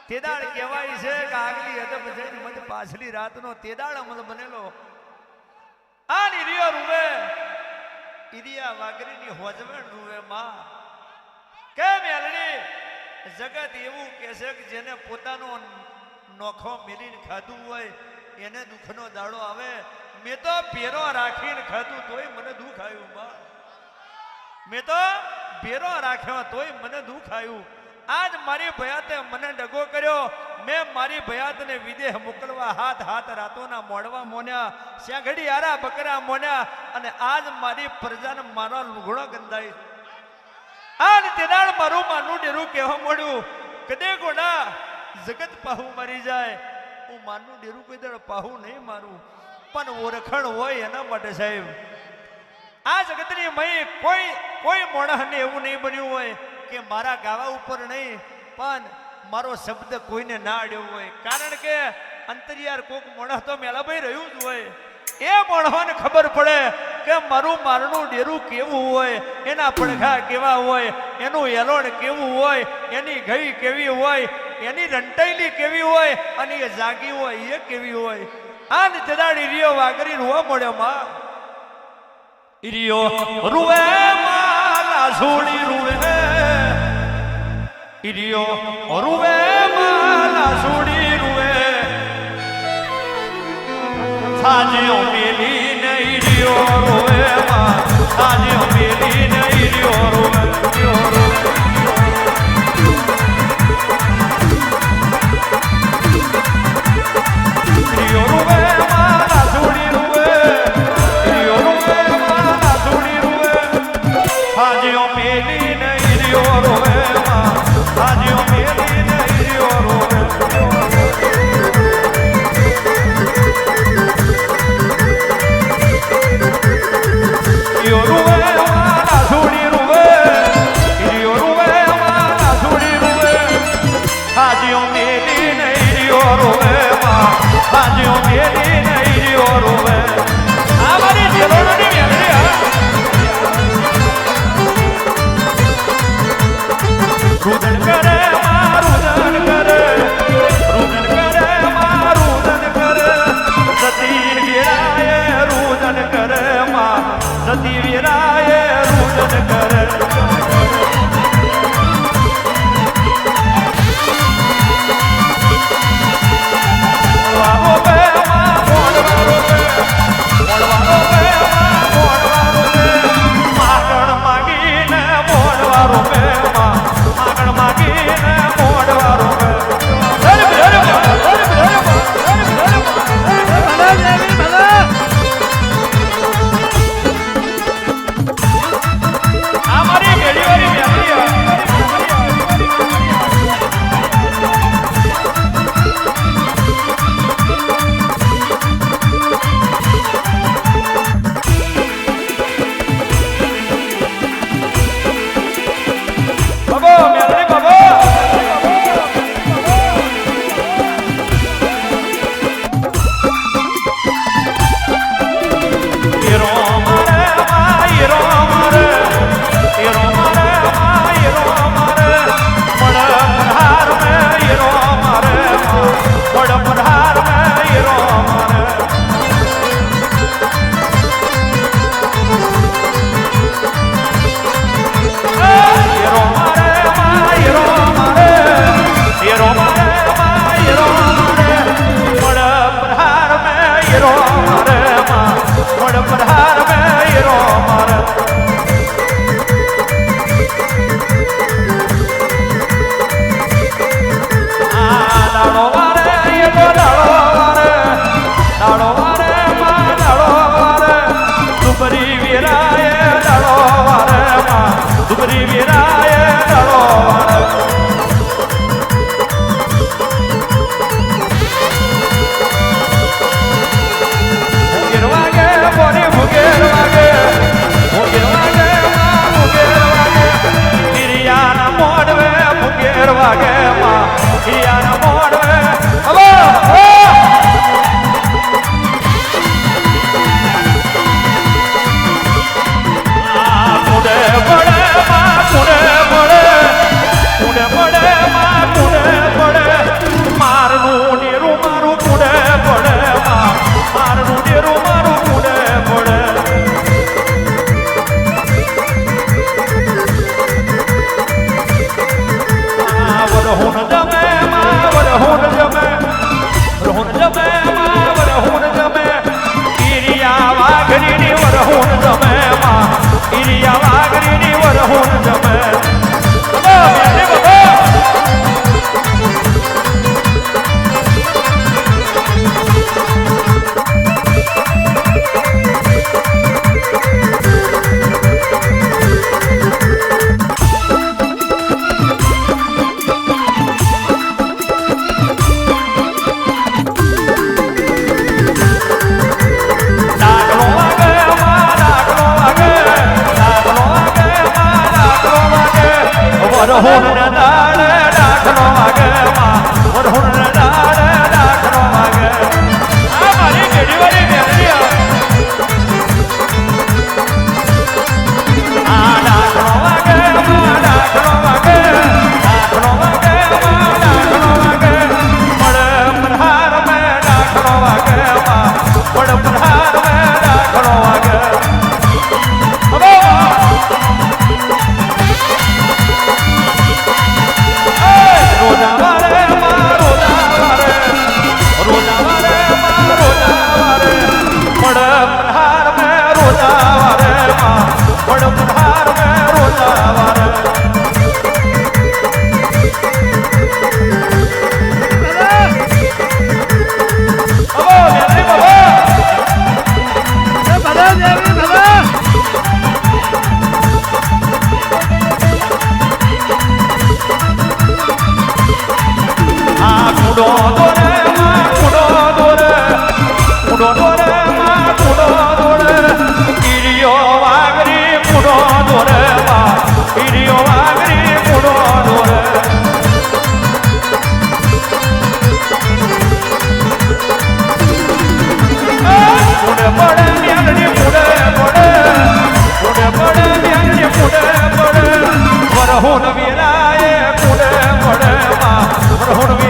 તેદાળ કહેવાય છે કે આગલી અદબ જઈને મત પાછલી રાતનો તેદાળ અમલ બનેલો આ નિરિયો રૂવે ઇરિયા વાગરીની હોજવણ રૂવે માં કેમ એલડી જગત એવું કહેશે કે જેને પોતાનો નોખો મેલીને ખાધું હોય એને દુઃખનો દાડો આવે મેં તો ભેરો રાખીને ખાધું તોય મને દુઃખ આવ્યું માં મેં તો ભેરો રાખ્યો તોય મને દુઃખ આવ્યું આજ મારી ભયાતે મને ડગો કર્યો મેં મારી ભયાતને વિદેહ મોકલવા હાથ હાથ રાતોના મોડવા મોન્યા સ્યાઘડી આરા બકરા મોન્યા અને આજ મારી પ્રજાને મારા લુગડો ગંધાઈ આજ તેદાળ મારું માનું ડેરું કહેવા મળ્યું કદે ગોડા જગત પાહુ મરી જાય હું માનું ડેરું કોઈ દળ પાહુ નહીં મારું પણ ઓળખણ હોય એના માટે સાહેબ આ જગતની મય કોઈ મોણસને એવું નહીં બન્યું હોય કે મારા ગાવા ઉપર નહીં પણ મારો શબ્દ કોઈને ના અડ્યો હોય કારણ કે અંતરિયાર કોક મોણસ તો મેલાભાઈ રહ્યું જ હોય એ મોણસને ખબર પડે કે મારું ડેરું કેવું હોય એના પડઘા કેવા હોય એનું એલોણ કેવું હોય એની ગઈ કેવી હોય એની રંટાઈલી કેવી હોય અને એ જાગી હોય એ કેવી હોય આન તેદાળી રિયો વાગરી રોવા મળ્યો માં રિયો રૂવે માલા છોડી રૂવે રિયો રૂવે માલા છોડી રૂવે સાજ્યો મેલી નહીં રિયો રૂવે માં સાજ્યો મેલી નહીં રિયો રૂવે રિયો રૂવે માલા છોડી રૂવે રિયો રૂવે માલા છોડી રૂવે સાજ્યો મેલી નહીં રિયો રૂવે માં સાજ્યો મેલી નહીં રિયો રૂવે રિયો રૂવે માલા છોડી રૂવે રિયો રૂવે માલા છોડી રૂવે સાજ્યો મેલી નહીં રિયો રૂવે માં સાજ્યો મેલી નહીં રિયો રૂવે આ મારી જેલોની મેલડી હા રુદન કરે માં રુદન કરે વરહુણ દાડ ડાકનો વાગે માં વરહુણ દાડ ડાકનો વાગે આ મારી ગેડીવાળી મેલડી આ ડાકનો વાગે માં ડાકનો વાગે ડાકનો વાગે માં ડાકનો વાગે મળ પ્રહાર મે ડાકનો વાગે માં મળ પ્રહાર મે ડાકનો વાગે વરહુણ વીરાએ કુડે પડે માં વરહુણ